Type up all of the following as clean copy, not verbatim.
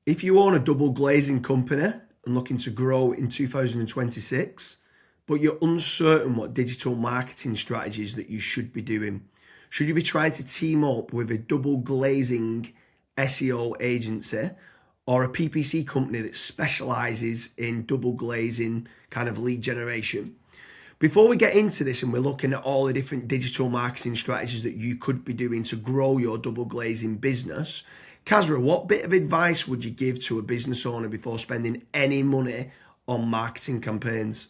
If you own a double glazing company and looking to grow in 2026, but you're uncertain what digital marketing strategies that you should be doing, should you be trying to team up with a double glazing SEO agency or a PPC company that specializes in double glazing kind of lead generation? Before we get into this and we're looking at all the different digital marketing strategies that you could be doing to grow your double glazing business, Kasra, what bit of advice would you give to a business owner before spending any money on marketing campaigns?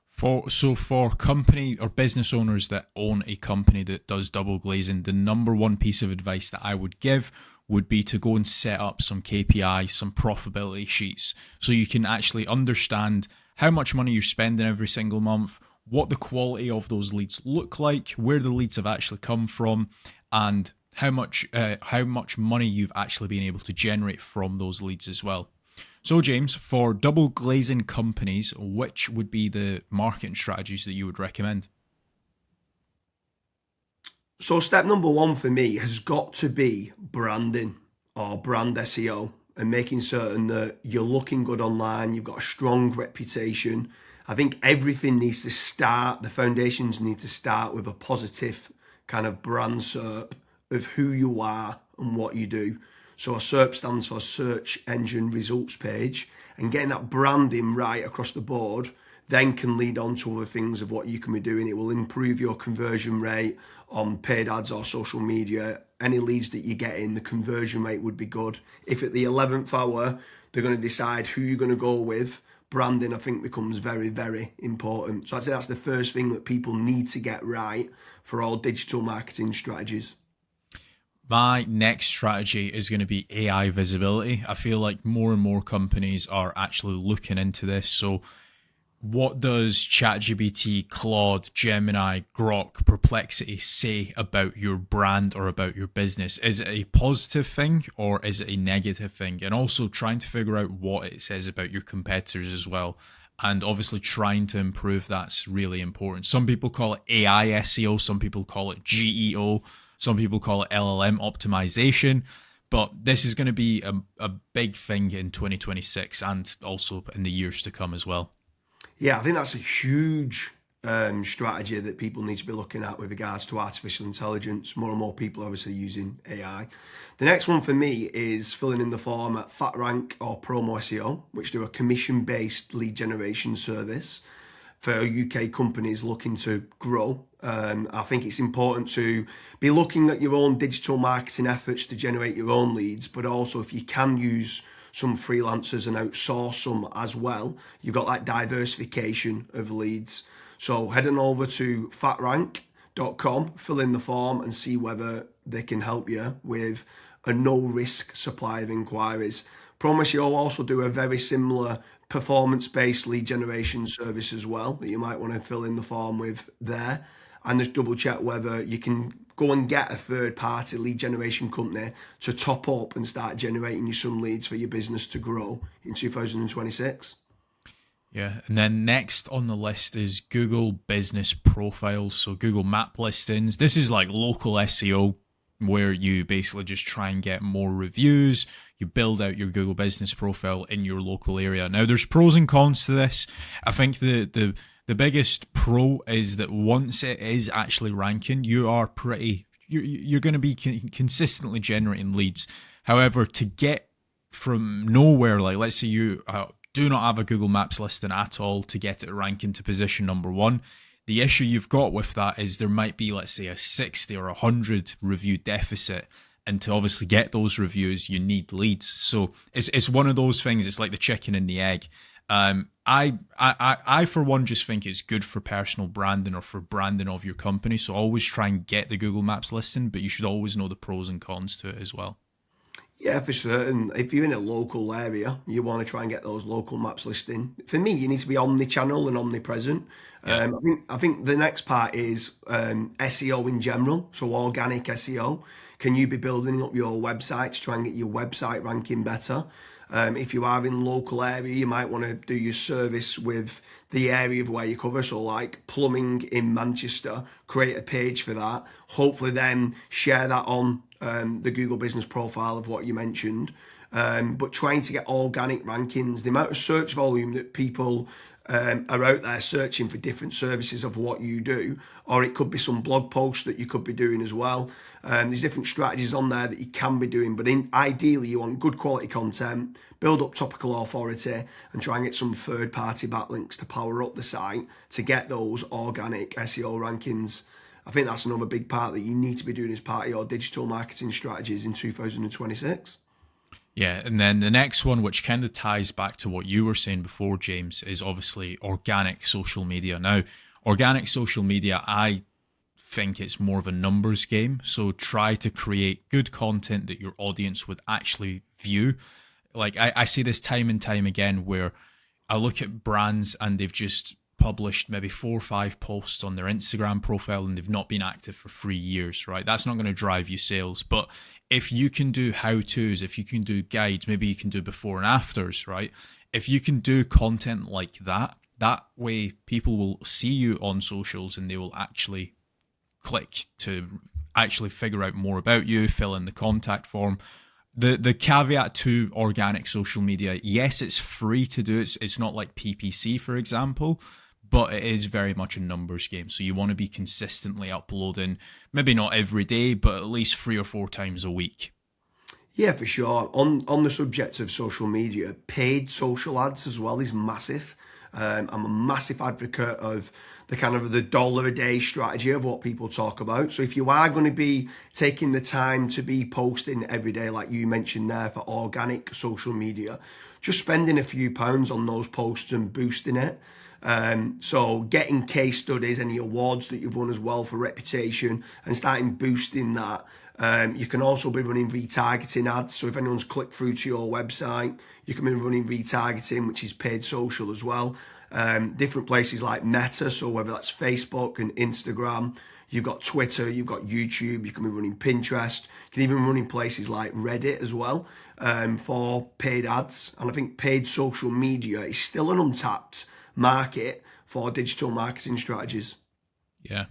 For company or business owners that own a company that does double glazing, the number one piece of advice that I would give would be to go and set up some KPIs, some profitability sheets, so you can actually understand how much money you're spending every single month, what the quality of those leads look like, where the leads have actually come from, and how much money you've actually been able to generate from those leads as well. So James, for double glazing companies, which would be the marketing strategies that you would recommend? So step number one for me has got to be branding or brand SEO and making certain that you're looking good online, you've got a strong reputation. I think everything needs to start, the foundations need to start with a positive kind of brand SERP of who you are and what you do. So a SERP stands for search engine results page, and getting that branding right across the board then can lead on to other things of what you can be doing. It will improve your conversion rate on paid ads or social media. Any leads that you get in, the conversion rate would be good. If at the 11th hour, they're going to decide who you're going to go with, branding, I think, becomes very, very important. So I'd say that's the first thing that people need to get right for all digital marketing strategies. My next strategy is going to be AI visibility. I feel like more and more companies are actually looking into this. So what does ChatGPT, Claude, Gemini, Grok, Perplexity say about your brand or about your business? Is it a positive thing or is it a negative thing? And also trying to figure out what it says about your competitors as well. And obviously trying to improve that's really important. Some people call it AI SEO, some people call it GEO, some people call it LLM optimization. But this is going to be a big thing in 2026 and also in the years to come as well. Yeah, I think that's a huge strategy that people need to be looking at with regards to artificial intelligence. More and more people are obviously using AI. The next one for me is filling in the form at FatRank or Promo SEO, which do a commission-based lead generation service for UK companies looking to grow. I think it's important to be looking at your own digital marketing efforts to generate your own leads, but also if you can use some freelancers and outsource some as well, you've got that diversification of leads. So head on over to fatrank.com, fill in the form and see whether they can help you with a no risk supply of inquiries. Promise you'll also do a very similar performance-based lead generation service as well that you might want to fill in the form with there, and just double check whether you can go and get a third-party lead generation company to top up and start generating you some leads for your business to grow in 2026. Yeah, and then next on the list is Google Business Profiles, so Google Map listings. This is like local SEO where you basically just try and get more reviews. You build out your Google Business Profile in your local area. Now, there's pros and cons to this. I think the biggest pro is that once it is actually ranking, you're going to be consistently generating leads. However, to get from nowhere, like let's say you do not have a Google Maps listing at all, to get it ranking to position number one, the issue you've got with that is there might be, let's say, a 60 or 100 review deficit. And to obviously get those reviews, you need leads. So it's one of those things. It's like the chicken and the egg. I for one just think it's good for personal branding or for branding of your company. So always try and get the Google Maps listing, but you should always know the pros and cons to it as well. Yeah, for certain. If you're in a local area, you want to try and get those local maps listing. For me, you need to be omni-channel and omnipresent. Yeah. I think the next part is SEO in general, so organic SEO. Can you be building up your website to try and get your website ranking better? If you are in local area, you might want to do your service with the area of where you cover. So like plumbing in Manchester, create a page for that. Hopefully then share that on the Google business profile of what you mentioned. but trying to get organic rankings, the amount of search volume that people are out there searching for different services of what you do, or it could be some blog posts that you could be doing as well. There's different strategies on there that you can be doing, but ideally you want good quality content, build up topical authority, and try and get some third-party backlinks to power up the site to get those organic SEO rankings. I think that's another big part that you need to be doing as part of your digital marketing strategies in 2026. Yeah, and then the next one, which kind of ties back to what you were saying before, James, is obviously organic social media. Now, organic social media, I think it's more of a numbers game. So try to create good content that your audience would actually view. Like I see this time and time again where I look at brands and they've just published maybe 4 or 5 posts on their Instagram profile and they've not been active for 3 years, right? That's not going to drive you sales. But if you can do how-tos, if you can do guides, maybe you can do before and afters, right? If you can do content like that, that way people will see you on socials and they will actually click to actually figure out more about you, fill in the contact form. The caveat to organic social media, yes, it's free to do. It's not like PPC, for example, but it is very much a numbers game. So you want to be consistently uploading, maybe not every day, but at least 3 or 4 times a week. Yeah, for sure. On the subject of social media, paid social ads as well is massive. I'm a massive advocate of the kind of the dollar a day strategy of what people talk about. So if you are going to be taking the time to be posting every day, like you mentioned there, for organic social media, just spending a few pounds on those posts and boosting it. So getting case studies, any awards that you've won as well for reputation, and starting boosting that. You can also be running retargeting ads. So if anyone's clicked through to your website, you can be running retargeting, which is paid social as well. Different places like Meta, so whether that's Facebook and Instagram, you've got Twitter, you've got YouTube, you can be running Pinterest, you can even run in places like Reddit as well for paid ads. And I think paid social media is still an untapped market for digital marketing strategies. Yeah.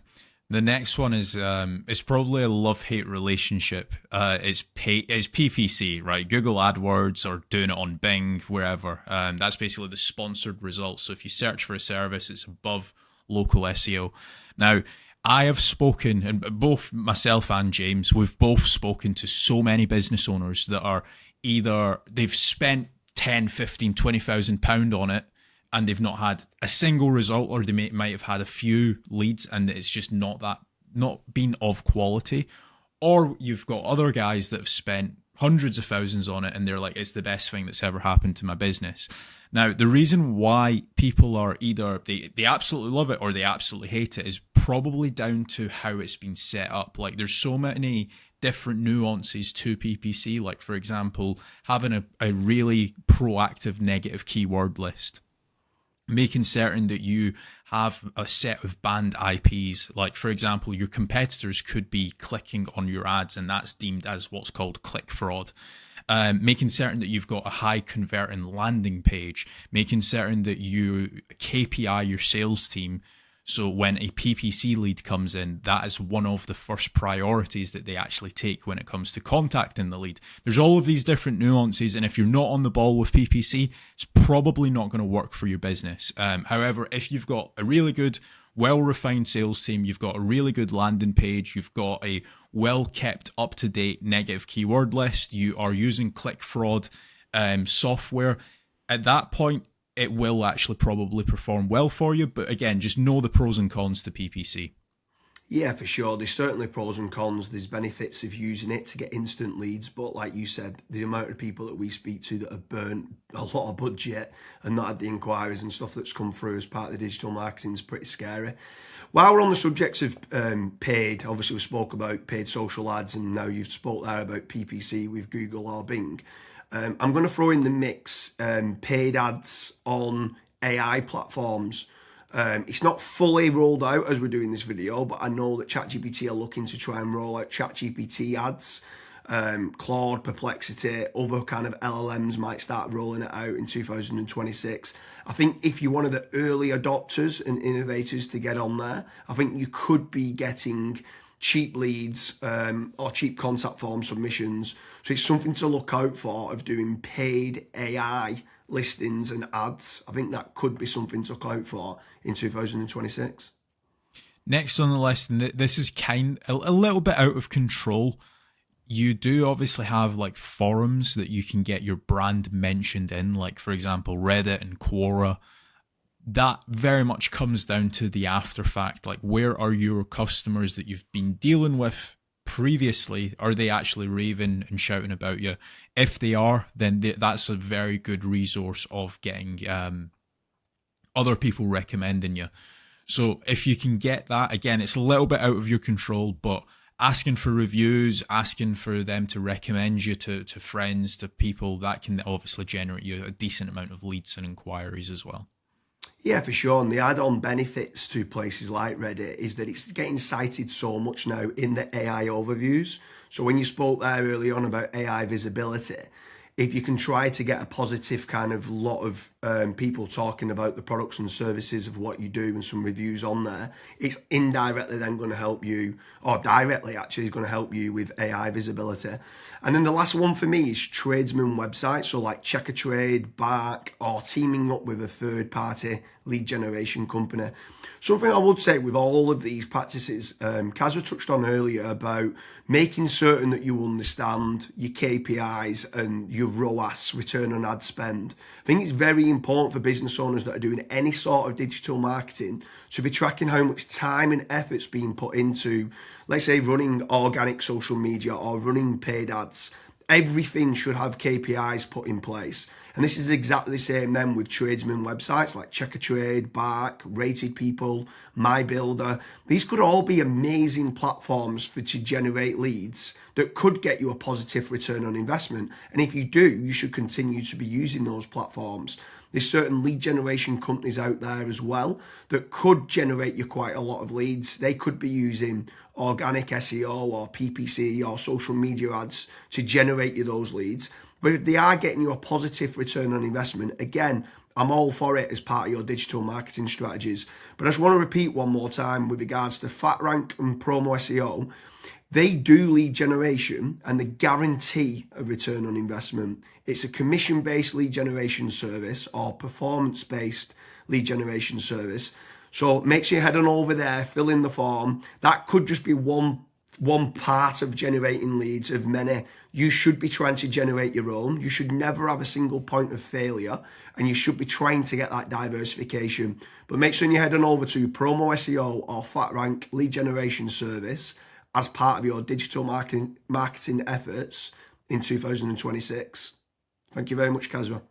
The next one is it's probably a love-hate relationship. It's PPC, right? Google AdWords or doing it on Bing, wherever. That's basically the sponsored results. So if you search for a service, it's above local SEO. Now, I have spoken, and both myself and James, we've both spoken to so many business owners that are either they've spent 10, 15, 20,000 pound on it, and they've not had a single result, or they might have had a few leads and it's just not been of quality. Or you've got other guys that have spent hundreds of thousands on it and they're like, it's the best thing that's ever happened to my business. Now, the reason why people are either they absolutely love it or they absolutely hate it is probably down to how it's been set up. Like there's so many different nuances to PPC, like for example, having a really proactive negative keyword list. Making certain that you have a set of banned IPs. Like, for example, your competitors could be clicking on your ads, and that's deemed as what's called click fraud. Making certain that you've got a high converting landing page. Making certain that you KPI your sales team. So when a PPC lead comes in, that is one of the first priorities that they actually take when it comes to contacting the lead. There's all of these different nuances, and if you're not on the ball with PPC, it's probably not going to work for your business. However, if you've got a really good, well-refined sales team, you've got a really good landing page, you've got a well-kept, up-to-date negative keyword list, you are using click fraud software, at that point, it will actually probably perform well for you. But again, just know the pros and cons to PPC. Yeah, for sure. There's certainly pros and cons. There's benefits of using it to get instant leads. But like you said, the amount of people that we speak to that have burnt a lot of budget and not had the inquiries and stuff that's come through as part of the digital marketing is pretty scary. While we're on the subject of paid, obviously we spoke about paid social ads, and now you've spoke there about PPC with Google or Bing. I'm going to throw in the mix paid ads on AI platforms. It's not fully rolled out as we're doing this video, but I know that ChatGPT are looking to try and roll out ChatGPT ads. Claude, Perplexity, other kind of LLMs might start rolling it out in 2026. I think if you're one of the early adopters and innovators to get on there, I think you could be getting cheap leads or cheap contact form submissions. So it's something to look out for of doing paid AI listings and ads. I think that could be something to look out for in 2026. Next on the list, and this is a little bit out of control. You do obviously have like forums that you can get your brand mentioned in, like for example, Reddit and Quora. That very much comes down to the after fact. Like, where are your customers that you've been dealing with previously? Are they actually raving and shouting about you? If they are, then that's a very good resource of getting other people recommending you. So if you can get that, again, it's a little bit out of your control, but asking for reviews, asking for them to recommend you to friends, to people, that can obviously generate you a decent amount of leads and inquiries as well. Yeah, for sure. And the add-on benefits to places like Reddit is that it's getting cited so much now in the AI overviews. So when you spoke there early on about AI visibility, if you can try to get a positive kind of lot of people talking about the products and services of what you do and some reviews on there, it's indirectly then going to help you, or directly actually is going to help you with AI visibility. And then the last one for me is tradesman websites, so like Check a Trade, Bark, or teaming up with a third-party lead generation company. Something I would say with all of these practices, Kasra touched on earlier about making certain that you understand your KPIs and your ROAS, return on ad spend. I think it's very important for business owners that are doing any sort of digital marketing to be tracking how much time and effort's being put into, let's say, running organic social media or running paid ads. Everything should have KPIs put in place. And this is exactly the same then with tradesman websites like Check a Trade, Bark, Rated People, My Builder. These could all be amazing platforms to generate leads that could get you a positive return on investment. And if you do, you should continue to be using those platforms. There's certain lead generation companies out there as well that could generate you quite a lot of leads. They could be using organic SEO or PPC or social media ads to generate you those leads. But if they are getting you a positive return on investment, again, I'm all for it as part of your digital marketing strategies. But I just want to repeat one more time with regards to FatRank and Promo SEO. They do lead generation and they guarantee a return on investment. It's a commission-based lead generation service or performance-based lead generation service. So make sure you head on over there, fill in the form. That could just be one part of generating leads of many. You should be trying to generate your own. You should never have a single point of failure, and you should be trying to get that diversification. But make sure you head on over to Promo SEO or FatRank lead generation service as part of your digital marketing efforts in 2026. Thank you very much, Kasra.